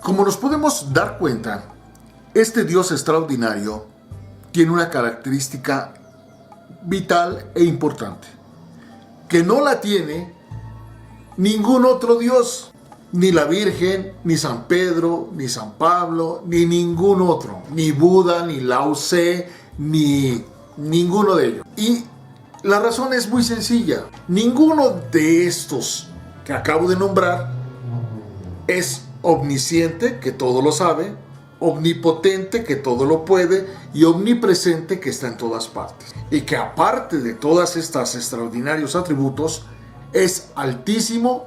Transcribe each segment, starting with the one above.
Como nos podemos dar cuenta, este Dios extraordinario tiene una característica vital e importante, que no la tiene ningún otro Dios, ni la Virgen, ni San Pedro, ni San Pablo, ni ningún otro, ni Buda, ni Lao Tse, ni ninguno de ellos. Y la razón es muy sencilla: ninguno de estos que acabo de nombrar es omnisciente, que todo lo sabe, omnipotente, que todo lo puede, y omnipresente, que está en todas partes. Y que aparte de todas estas extraordinarios atributos, es altísimo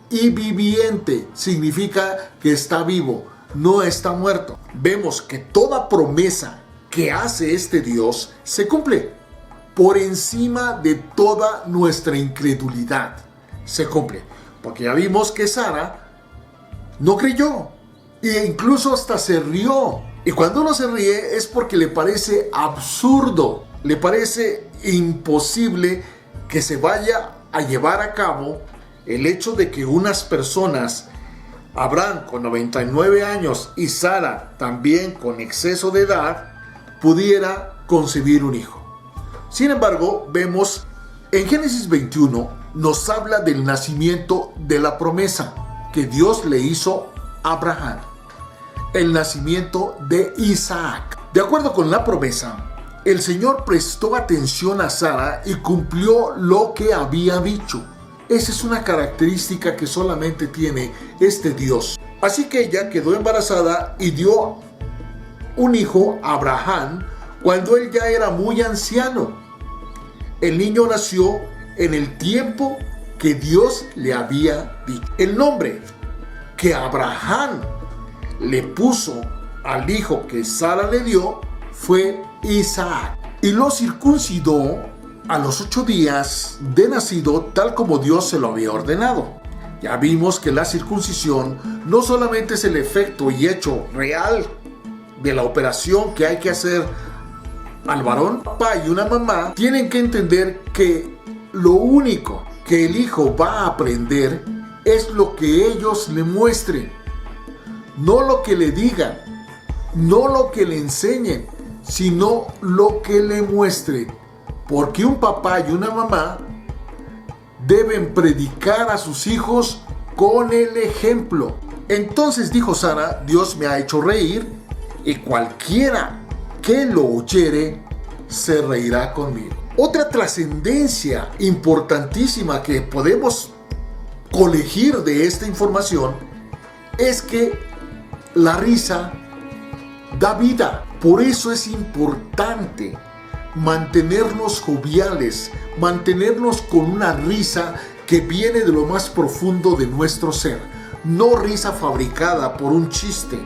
y viviente. Significa que está vivo, no está muerto. Vemos que toda promesa que hace este Dios se cumple. Por encima de toda nuestra incredulidad se cumple. Porque ya vimos que Sara no creyó, e incluso hasta se rió. Y cuando uno se ríe es porque le parece absurdo, le parece imposible que se vaya a llevar a cabo el hecho de que unas personas, Abraham con 99 años y Sara también con exceso de edad, pudiera concebir un hijo. Sin embargo, vemos en Génesis 21 nos habla del nacimiento de la promesa que Dios le hizo a Abraham, el nacimiento de Isaac. De acuerdo con la promesa, el Señor prestó atención a Sara y cumplió lo que había dicho. Esa es una característica que solamente tiene este Dios. Así que ella quedó embarazada y dio un hijo a Abraham cuando él ya era muy anciano. El niño nació en el tiempo que Dios le había dicho. El nombre que Abraham le puso al hijo que Sara le dio fue Isaac, y lo circuncidó a los 8 días de nacido, tal como Dios se lo había ordenado. Ya vimos que la circuncisión no solamente es el efecto y hecho real de la operación que hay que hacer al varón. Papá y una mamá tienen que entender que lo único que el hijo va a aprender es lo que ellos le muestren, no lo que le digan, no lo que le enseñen, sino lo que le muestren. Porque un papá y una mamá deben predicar a sus hijos con el ejemplo. Entonces dijo Sara: Dios me ha hecho reír, y cualquiera que lo oyere se reirá conmigo. Otra trascendencia importantísima que podemos colegir de esta información es que la risa da vida. Por eso es importante mantenernos joviales, mantenernos con una risa que viene de lo más profundo de nuestro ser. No risa fabricada por un chiste,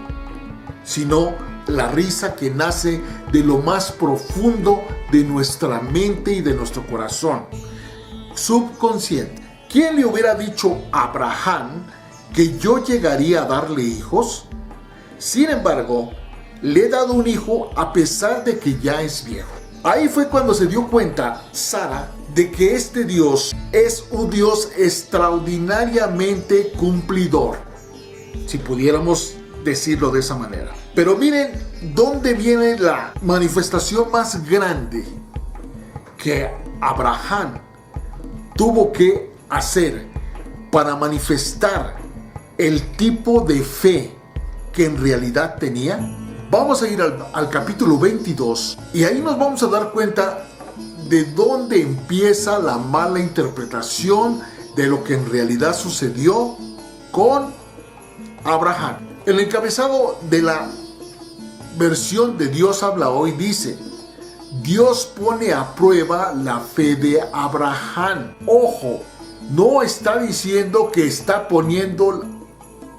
sino la risa que nace de lo más profundo de nuestra mente y de nuestro corazón subconsciente. ¿Quién le hubiera dicho a Abraham que yo llegaría a darle hijos? Sin embargo, le he dado un hijo a pesar de que ya es viejo. Ahí fue cuando se dio cuenta Sara de que este Dios es un Dios extraordinariamente cumplidor, si pudiéramos decirlo de esa manera. Pero miren dónde viene la manifestación más grande que Abraham tuvo que hacer para manifestar el tipo de fe que en realidad tenía. Vamos a ir al capítulo 22 y ahí nos vamos a dar cuenta de dónde empieza la mala interpretación de lo que en realidad sucedió con Abraham. El encabezado de la versión de Dios habla hoy dice: Dios pone a prueba la fe de Abraham. Ojo, no está diciendo que está poniendo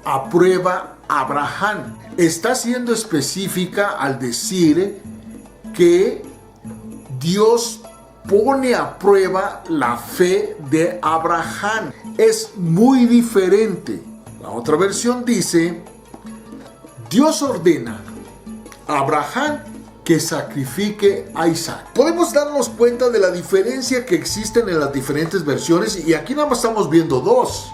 a prueba a Abraham. Está siendo específica al decir que Dios pone a prueba la fe de Abraham. Es muy diferente. La otra versión dice: Dios ordena a Abraham que sacrifique a Isaac. Podemos darnos cuenta de la diferencia que existen en las diferentes versiones, y aquí nada más estamos viendo dos.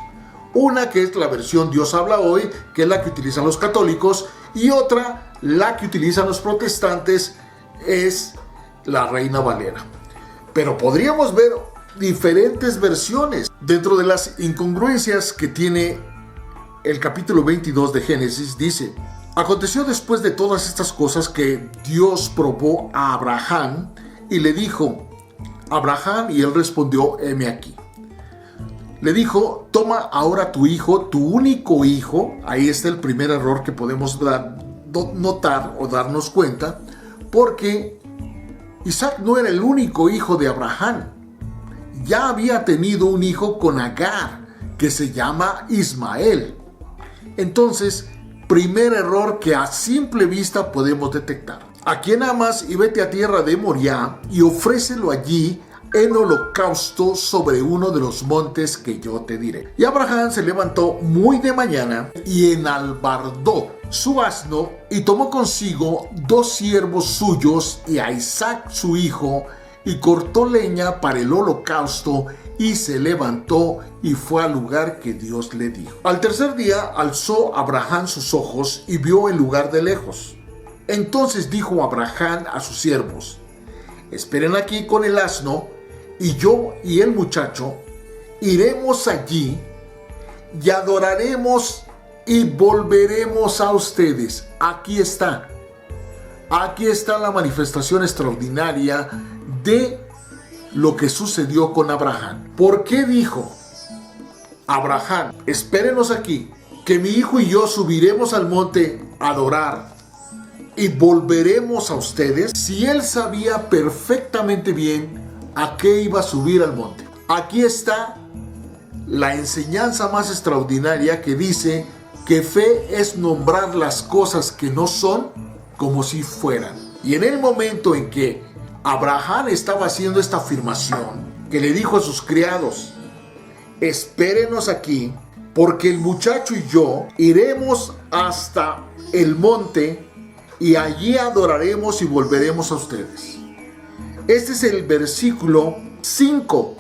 Una que es la versión Dios habla hoy, que es la que utilizan los católicos, y otra, la que utilizan los protestantes, es la Reina Valera. Pero podríamos ver diferentes versiones. Dentro de las incongruencias que tiene el capítulo 22 de Génesis, dice: aconteció después de todas estas cosas que Dios probó a Abraham y le dijo: Abraham, y él respondió: heme aquí. Le dijo: toma ahora tu hijo, tu único hijo. Ahí está el primer error que podemos notar o darnos cuenta, porque Isaac no era el único hijo de Abraham. Ya había tenido un hijo con Agar, que se llama Ismael. Entonces, primer error que a simple vista podemos detectar: a quien amas, y vete a tierra de Moriah y ofrécelo allí en holocausto sobre uno de los montes que yo te diré. Y Abraham se levantó muy de mañana y enalbardó su asno y tomó consigo 2 siervos suyos y a Isaac su hijo, y cortó leña para el holocausto, y se levantó y fue al lugar que Dios le dijo. Al tercer día alzó Abraham sus ojos y vio el lugar de lejos. Entonces dijo Abraham a sus siervos: esperen aquí con el asno, y yo y el muchacho iremos allí y adoraremos y volveremos a ustedes. Aquí está la manifestación extraordinaria de lo que sucedió con Abraham. ¿Por qué dijo Abraham: espérenos aquí, que mi hijo y yo subiremos al monte a adorar y volveremos a ustedes? Si él sabía perfectamente bien a qué iba a subir al monte. Aquí está la enseñanza más extraordinaria, que dice que fe es nombrar las cosas que no son como si fueran. Y en el momento en que Abraham estaba haciendo esta afirmación, que le dijo a sus criados: espérenos aquí, porque el muchacho y yo iremos hasta el monte y allí adoraremos y volveremos a ustedes. Este es el versículo 5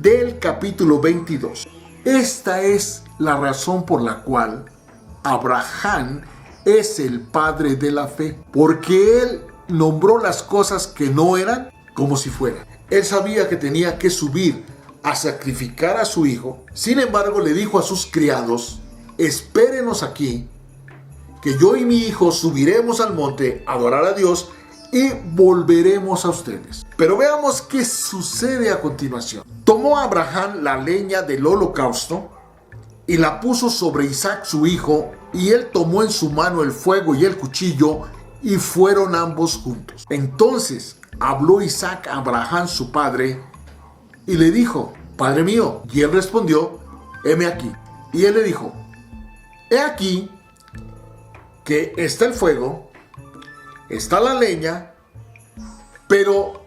del capítulo 22. Esta es la razón por la cual Abraham es el padre de la fe, porque él nombró las cosas que no eran como si fueran. Él sabía que tenía que subir a sacrificar a su hijo. Sin embargo, le dijo a sus criados: espérenos aquí, que yo y mi hijo subiremos al monte a adorar a Dios y volveremos a ustedes. Pero veamos qué sucede a continuación. Tomó Abraham la leña del holocausto y la puso sobre Isaac su hijo, y él tomó en su mano el fuego y el cuchillo, y fueron ambos juntos. Entonces habló Isaac a Abraham su padre y le dijo: Padre mío. Y él respondió: heme aquí. Y él le dijo: he aquí que está el fuego, está la leña, pero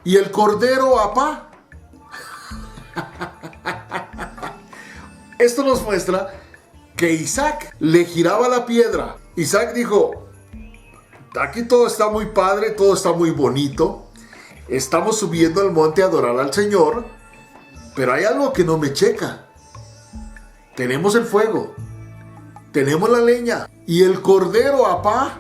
¿y el cordero, apá? Esto nos muestra que Isaac le giraba la piedra. Isaac dijo: aquí todo está muy padre, todo está muy bonito, estamos subiendo al monte a adorar al Señor, pero hay algo que no me checa. Tenemos el fuego, tenemos la leña, ¿y el cordero, apá?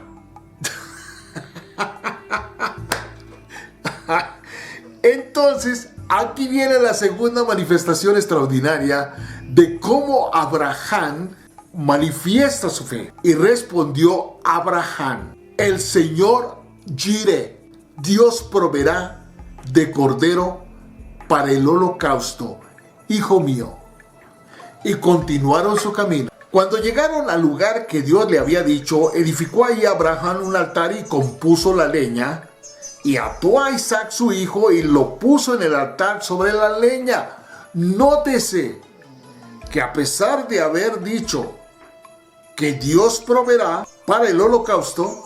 Entonces, aquí viene la segunda manifestación extraordinaria de cómo Abraham manifiesta su fe. Y respondió Abraham: el Señor Jireh, Dios proveerá de cordero para el holocausto, hijo mío. Y continuaron su camino. Cuando llegaron al lugar que Dios le había dicho, edificó ahí Abraham un altar y compuso la leña, y ató a Isaac su hijo y lo puso en el altar sobre la leña. Nótese que a pesar de haber dicho que Dios proveerá para el holocausto,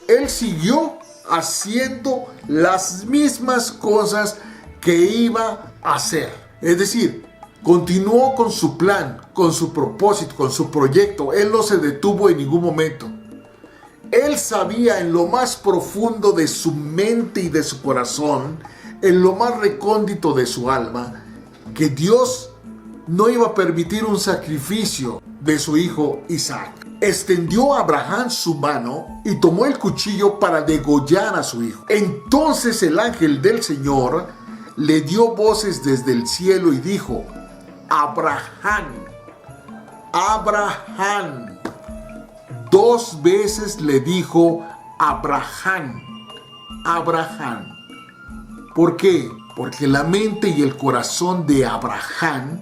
él siguió haciendo las mismas cosas que iba a hacer. Es decir, continuó con su plan, con su propósito, con su proyecto. Él no se detuvo en ningún momento. Él sabía en lo más profundo de su mente y de su corazón, en lo más recóndito de su alma, que Dios no iba a permitir un sacrificio de su hijo Isaac. Extendió a Abraham su mano y tomó el cuchillo para degollar a su hijo. Entonces el ángel del Señor le dio voces desde el cielo y dijo: Abraham, Abraham. 2 veces le dijo Abraham, Abraham. ¿Por qué? Porque la mente y el corazón de Abraham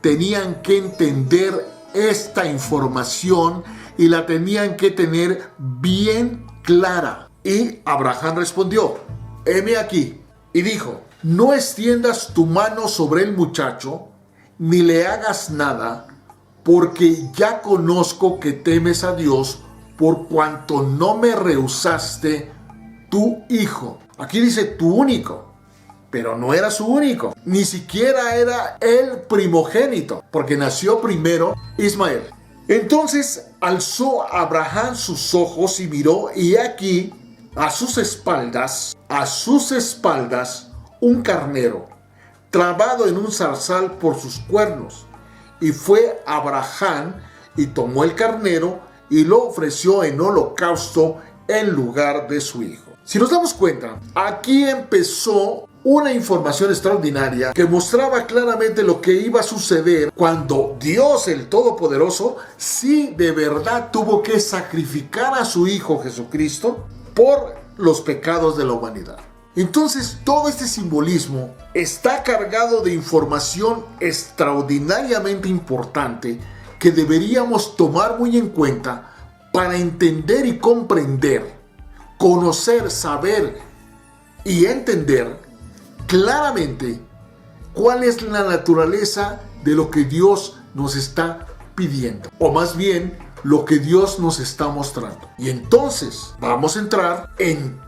tenían que entender esta información y la tenían que tener bien clara. Y Abraham respondió: heme aquí. Y dijo: no extiendas tu mano sobre el muchacho, ni le hagas nada, porque ya conozco que temes a Dios, por cuanto no me rehusaste tu hijo. Aquí dice tu único, pero no era su único. Ni siquiera era el primogénito, porque nació primero Ismael. Entonces alzó Abraham sus ojos y miró, y aquí a sus espaldas, un carnero, trabado en un zarzal por sus cuernos. Y fue Abraham y tomó el carnero y lo ofreció en holocausto en lugar de su hijo. Si nos damos cuenta, aquí empezó una información extraordinaria que mostraba claramente lo que iba a suceder cuando Dios, el Todopoderoso, sí de verdad tuvo que sacrificar a su Hijo Jesucristo por los pecados de la humanidad. Entonces, todo este simbolismo está cargado de información extraordinariamente importante que deberíamos tomar muy en cuenta para entender y comprender, conocer, saber y entender claramente cuál es la naturaleza de lo que Dios nos está pidiendo, o más bien lo que Dios nos está mostrando. Y entonces vamos a entrar en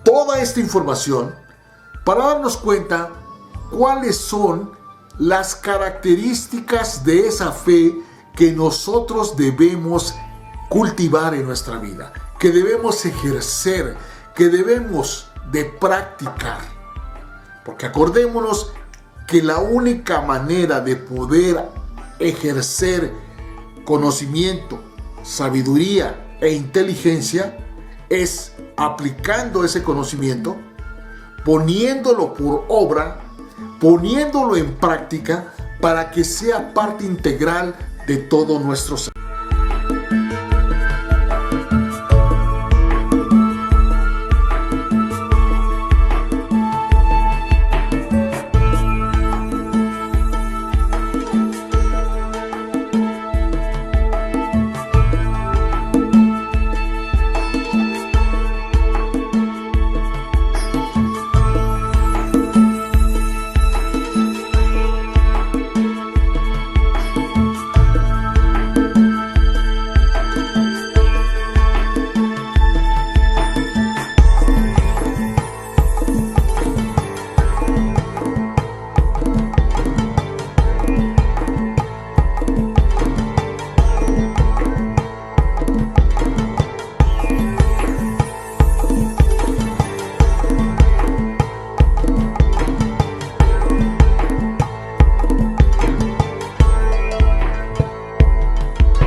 toda esta información para darnos cuenta cuáles son las características de esa fe que nosotros debemos cultivar en nuestra vida, que debemos ejercer, que debemos de practicar. Porque acordémonos que la única manera de poder ejercer conocimiento, sabiduría e inteligencia es aplicando ese conocimiento, poniéndolo por obra, poniéndolo en práctica para que sea parte integral de todo nuestro ser.